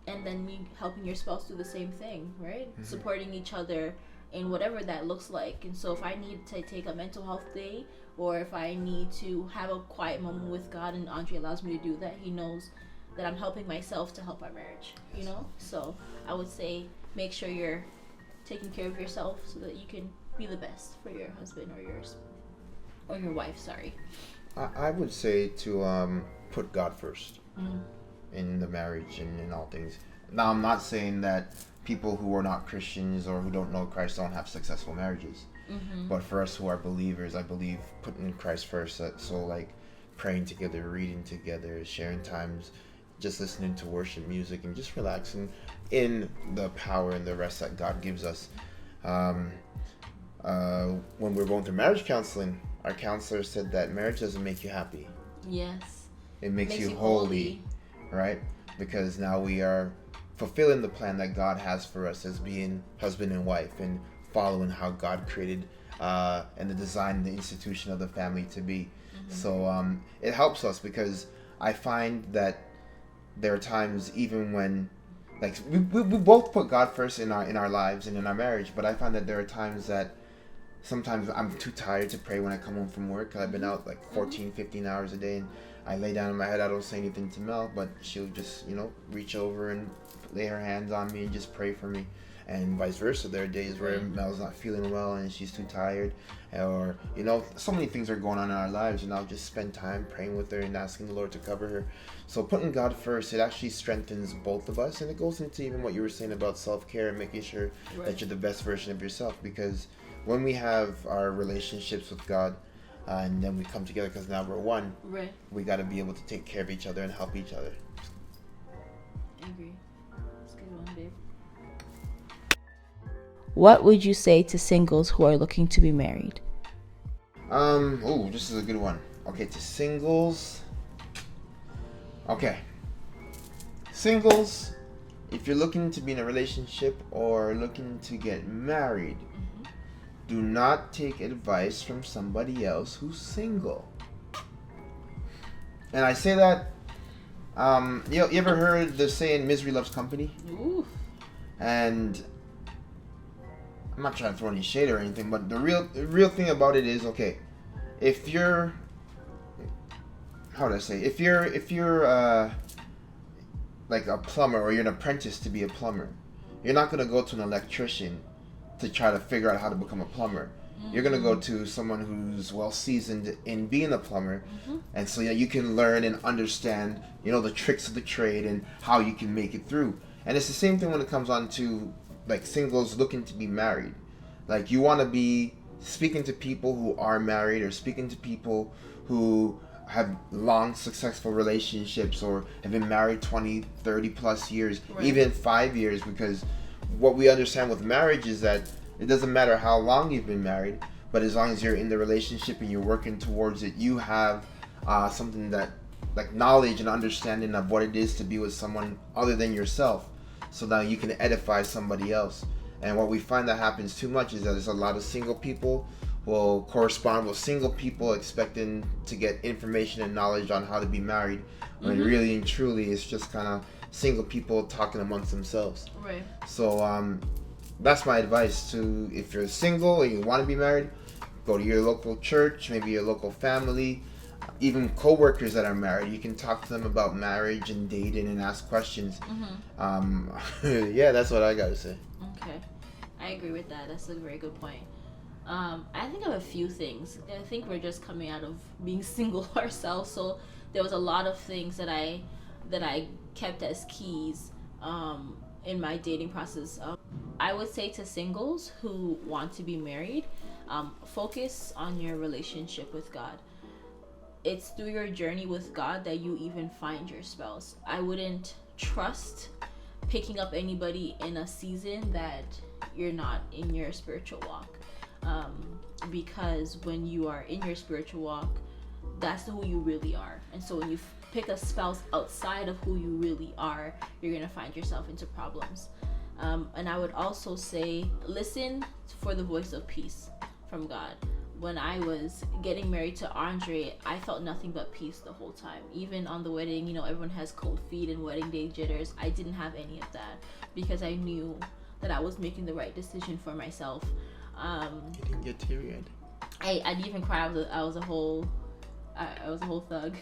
And then you helping your spouse do the same thing, right? Supporting each other in whatever that looks like. And so if I need to take a mental health day, or if I need to have a quiet moment with God, and Andre allows me to do that, he knows that I'm helping myself to help our marriage, So I would say make sure you're taking care of yourself so that you can be the best for your husband or your wife, sorry. I would say to put God first in the marriage and in all things. Now, I'm not saying that people who are not Christians or who don't know Christ don't have successful marriages. But for us who are believers, I believe putting Christ first, so like praying together, reading together, sharing times, just listening to worship music, and just relaxing in the power and the rest that God gives us. Um, when we were going through marriage counseling, our counselor said that marriage doesn't make you happy. Yes. It makes you holy, right? Because now we are fulfilling the plan that God has for us as being husband and wife and following how God created and the design and the institution of the family to be. So it helps us because I find that there are times even when, like, we both put God first in our lives and in our marriage, but I find that there are times that sometimes I'm too tired to pray when I come home from work. I've been out like 14, 15 hours a day, and I lay down in my head. I don't say anything to Mel, but she'll just, reach over and lay her hands on me and just pray for me. And vice versa. There are days where Mel's not feeling well and she's too tired, or so many things are going on in our lives, and I'll just spend time praying with her and asking the Lord to cover her. So putting God first, it actually strengthens both of us, and it goes into even what you were saying about self-care and making sure that you're the best version of yourself. Because when we have our relationships with God, and then we come together because now we're one, we got to be able to take care of each other and help each other. I agree. That's a good one, babe. What would you say to singles who are looking to be married? This is a good one. Okay, to singles. Okay. Singles, if you're looking to be in a relationship or looking to get married, do not take advice from somebody else who's single. And I say that, you ever heard the saying, misery loves company? Ooh. And I'm not trying to throw any shade or anything, but the real thing about it is, okay, if you're, how would I say, if you're like a plumber, or you're an apprentice to be a plumber, you're not gonna go to an electrician to try to figure out how to become a plumber. You're gonna go to someone who's well seasoned in being a plumber, and so you can learn and understand, the tricks of the trade and how you can make it through. And it's the same thing when it comes on to like singles looking to be married. Like, you want to be speaking to people who are married, or speaking to people who have long successful relationships, or have been married 20, 30 plus years, even 5 years, because what we understand with marriage is that it doesn't matter how long you've been married, but as long as you're in the relationship and you're working towards it, you have something that, like, knowledge and understanding of what it is to be with someone other than yourself, so now you can edify somebody else. And what we find that happens too much is that there's a lot of single people will correspond with single people expecting to get information and knowledge on how to be married, when really and truly it's just kind of single people talking amongst themselves. Right. So that's my advice to, if you're single and you want to be married, go to your local church, maybe your local family, even co-workers that are married. You can talk to them about marriage and dating and ask questions. Yeah, that's what I gotta say. Okay, I agree with that. That's a very good point. I think of a few things. I think we're just coming out of being single ourselves, so there was a lot of things that I kept as keys in my dating process. I would say to singles who want to be married, focus on your relationship with God. It's through your journey with God that you even find your spouse. I wouldn't trust picking up anybody in a season that you're not in your spiritual walk, because when you are in your spiritual walk, that's who you really are. And so when you pick a spouse outside of who you really are, you're gonna find yourself into problems. And I would also say, listen for the voice of peace from God. When I was getting married to Andre, I felt nothing but peace the whole time. Even on the wedding, everyone has cold feet and wedding day jitters. I didn't have any of that, because I knew that I was making the right decision for myself. You didn't get teary-eyed. I didn't even cry. I was a whole thug.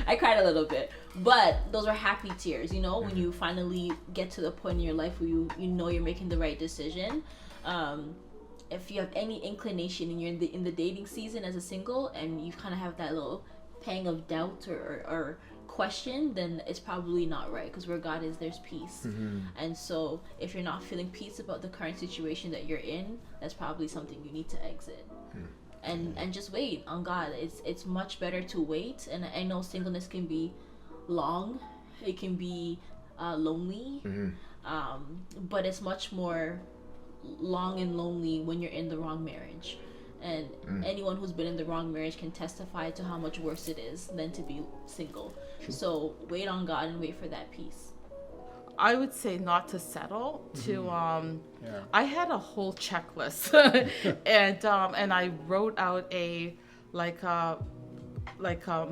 I cried a little bit, but those were happy tears. When you finally get to the point in your life where you know you're making the right decision. If you have any inclination and you're in the dating season as a single, and you kind of have that little pang of doubt or question, then it's probably not right, because where God is, there's peace. And so if you're not feeling peace about the current situation that you're in, that's probably something you need to exit. And just wait on God. It's much better to wait. And I know singleness can be long, it can be lonely, but it's much more long and lonely when you're in the wrong marriage. And anyone who's been in the wrong marriage can testify to how much worse it is than to be single. So wait on God and wait for that peace. I would say not to settle. I had a whole checklist, and I wrote out a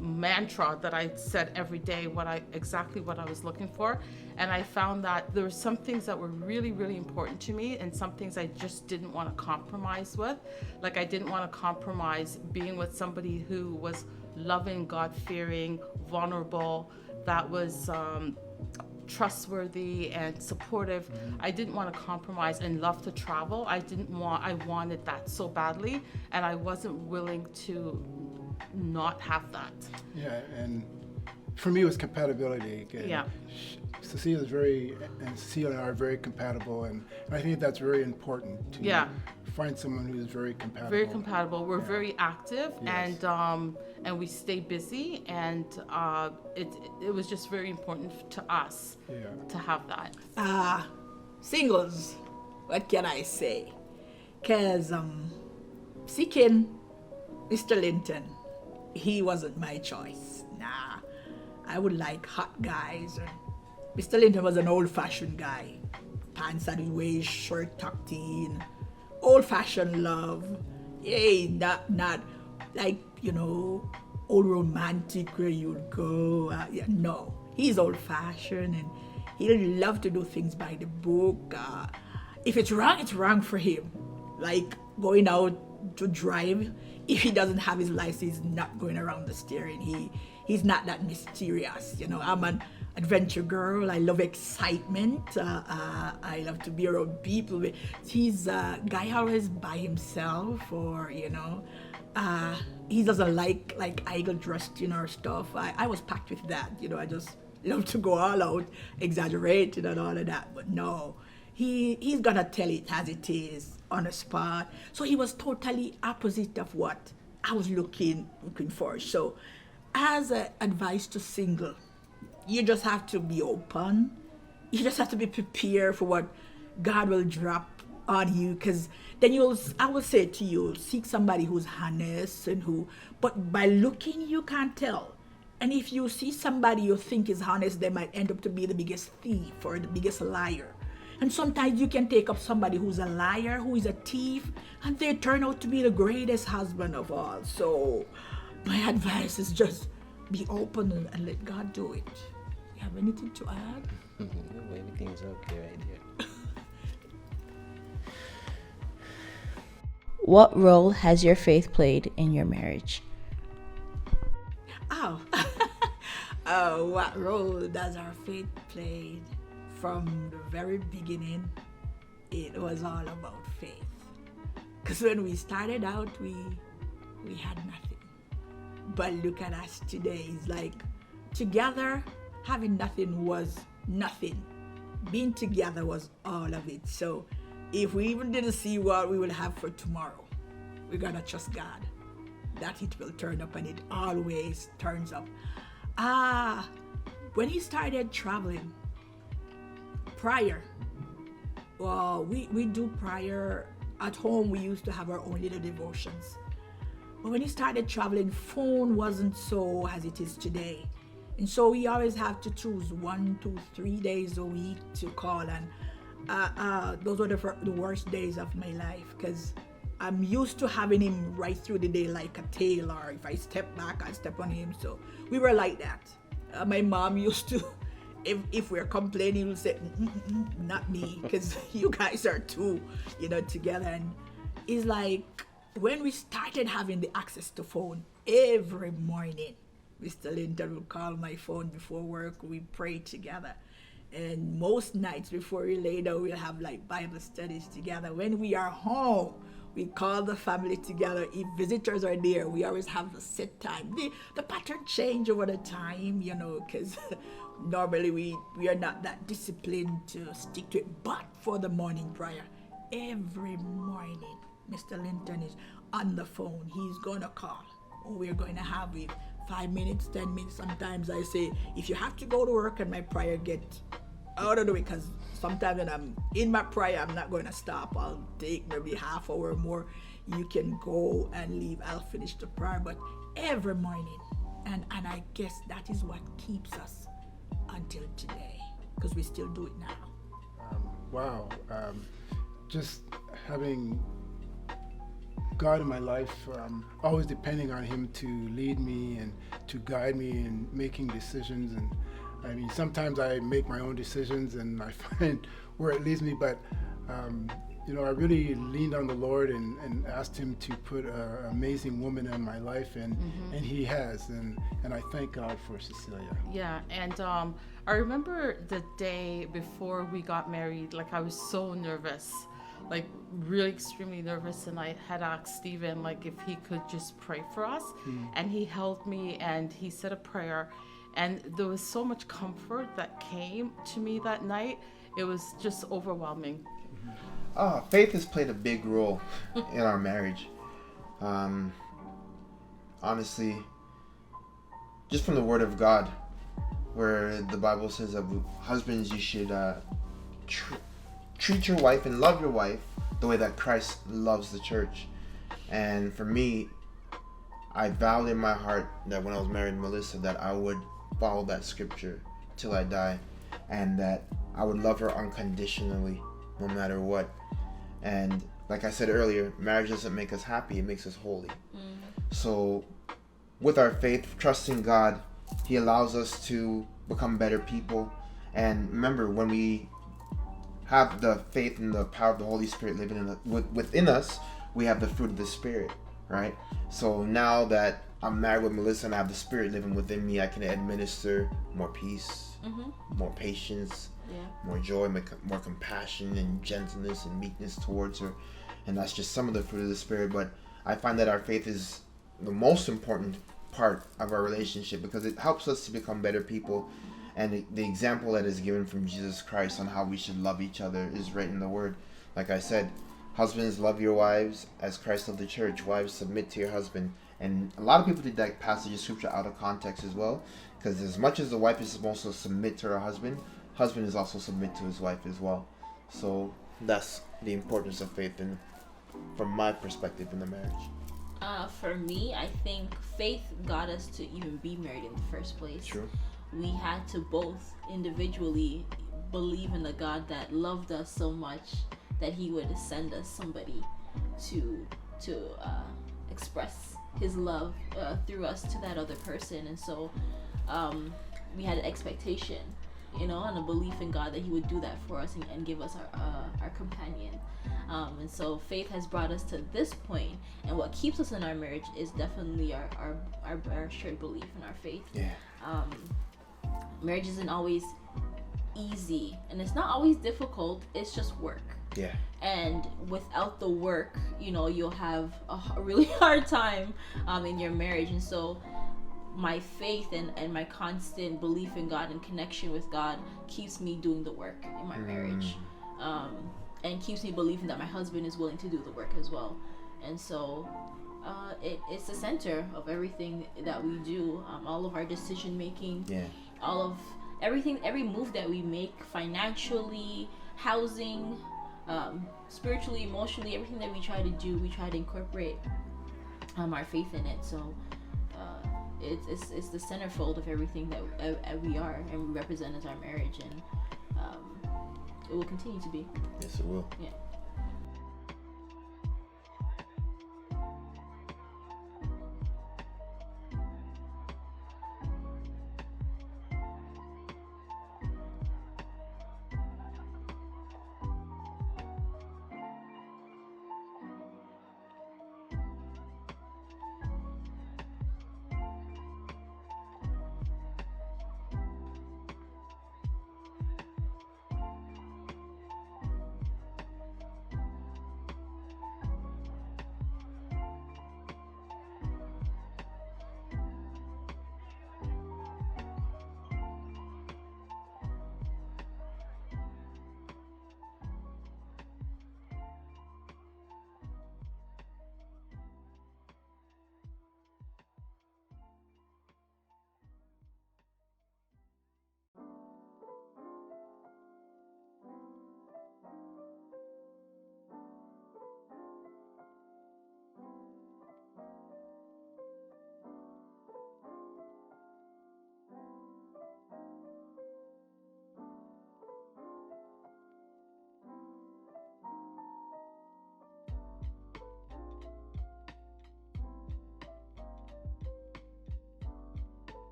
mantra that I said every day exactly what I was looking for. And I found that there were some things that were really, really important to me, and some things I just didn't want to compromise with. Like, I didn't want to compromise being with somebody who was loving, God-fearing, vulnerable, that was trustworthy and supportive. I didn't want to compromise, and love to travel. I wanted that so badly, and I wasn't willing to not have that. Yeah, and for me it was compatibility. And Cecilia and I are very compatible, and I think that's very important to find someone who is very compatible. Very compatible. We're very active, and we stay busy, and it was just very important to us to have that. Singles, what can I say? Because seeking Mr. Linton, he wasn't my choice. Nah, I would like hot guys. Mr. Linton was an old-fashioned guy. Pants at his waist, shirt tucked in. Old-fashioned love. Hey, not like, old romantic where you'd go. No, he's old-fashioned, and he'll love to do things by the book. If it's wrong for him. Like going out to drive. If he doesn't have his license, he's not going around the steering. He's not that mysterious. I'm an adventure girl. I love excitement. I love to be around people. He's a guy always by himself, or he doesn't like idle dressed, or stuff. I was packed with that. I just love to go all out, exaggerated and all of that. But no, he's gonna tell it as it is on the spot. So he was totally opposite of what I was looking for. So as an advice to single, you just have to be open. You just have to be prepared for what God will drop on you, because then I will say to you, seek somebody who's honest but by looking, you can't tell. And if you see somebody you think is honest, they might end up to be the biggest thief or the biggest liar. And sometimes you can take up somebody who's a liar, who is a thief, and they turn out to be the greatest husband of all. So my advice is just be open and let God do it. You have anything to add? No, everything's okay right here. What role has your faith played in your marriage? What role does our faith play? From the very beginning, it was all about faith. Because when we started out, we had nothing. But look at us today. It's like together, having nothing was nothing. Being together was all of it. So if we even didn't see what we will have for tomorrow, we gotta trust God that it will turn up, and it always turns up. When he started traveling, prayer. Well, we do prayer at home. We used to have our own little devotions. But when he started traveling, phone wasn't so as it is today. And so we always have to choose 1, 2, 3 days a week to call. And those were the worst days of my life, because I'm used to having him right through the day like a tail, or if I step back, I step on him. So we were like that. My mom used to, if we're complaining, we'll say, not me, because you guys are too, together. And it's like, when we started having the access to phone, every morning, Mr. Linton would call my phone before work, we pray together. And most nights before we lay down, we'll have like Bible studies together. When we are home, we call the family together. If visitors are there, we always have the set time. The pattern change over the time, because normally we are not that disciplined to stick to it. But for the morning prayer, every morning, Mr. Linton is on the phone. He's going to call. We're going to have it 5 minutes, 10 minutes. Sometimes I say, if you have to go to work and my prayer get out of the way, because sometimes when I'm in my prayer, I'm not going to stop. I'll take maybe half hour or more. You can go and leave. I'll finish the prayer, but every morning, and I guess that is what keeps us until today, because we still do it now. Wow. Just having God in my life, always depending on Him to lead me and to guide me in making decisions. And I mean, sometimes I make my own decisions and I find where it leads me, but I really leaned on the Lord and asked Him to put an amazing woman in my life, and He has, and I thank God for Cecilia. Yeah, and I remember the day before we got married, like I was so nervous, like really extremely nervous, and I had asked Stephen like if he could just pray for us, and he held me and he said a prayer, and there was so much comfort that came to me that night. It was just overwhelming. Faith has played a big role in our marriage. Honestly, just from the Word of God, where the Bible says that husbands, you should treat your wife and love your wife the way that Christ loves the church. And for me, I vowed in my heart that when I was married to Melissa, that I would follow that scripture till I die, and that I would love her unconditionally, no matter what. And like I said earlier, marriage doesn't make us happy, it makes us holy. So with our faith, trusting God, He allows us to become better people. And remember, when we have the faith and the power of the Holy Spirit living within us, we have the fruit of the Spirit, right? So now that I'm married with Melissa and I have the Spirit living within me, I can administer more peace, more patience, more joy, more compassion and gentleness and meekness towards her. And that's just some of the fruit of the Spirit. But I find that our faith is the most important part of our relationship, because it helps us to become better people. And the example that is given from Jesus Christ on how we should love each other is right in the Word. Like I said, husbands, love your wives as Christ loved the church. Wives, submit to your husband. And a lot of people take that passage of scripture out of context as well, because as much as the wife is supposed to submit to her husband is also submit to his wife as well. So that's the importance of faith, and from my perspective, in the marriage. For me, I think faith got us to even be married in the first place. True. We had to both individually believe in a God that loved us so much that He would send us somebody to express His love through us to that other person. And so we had an expectation, and a belief in God that He would do that for us and give us our companion. And so faith has brought us to this point, and what keeps us in our marriage is definitely our shared belief in our faith. Yeah. Marriage isn't always easy, and it's not always difficult. It's just work. Yeah. And without the work, you'll have a really hard time in your marriage. And so my faith and my constant belief in God and connection with God keeps me doing the work in my marriage, and keeps me believing that my husband is willing to do the work as well. And so it's the center of everything that we do, all of our decision making, all of everything, every move that we make, financially, housing, spiritually, emotionally, everything that we try to do, we try to incorporate our faith in it. So it's the centerfold of everything that we are and we represent as our marriage, and it will continue to be. Yes, it will. Yeah.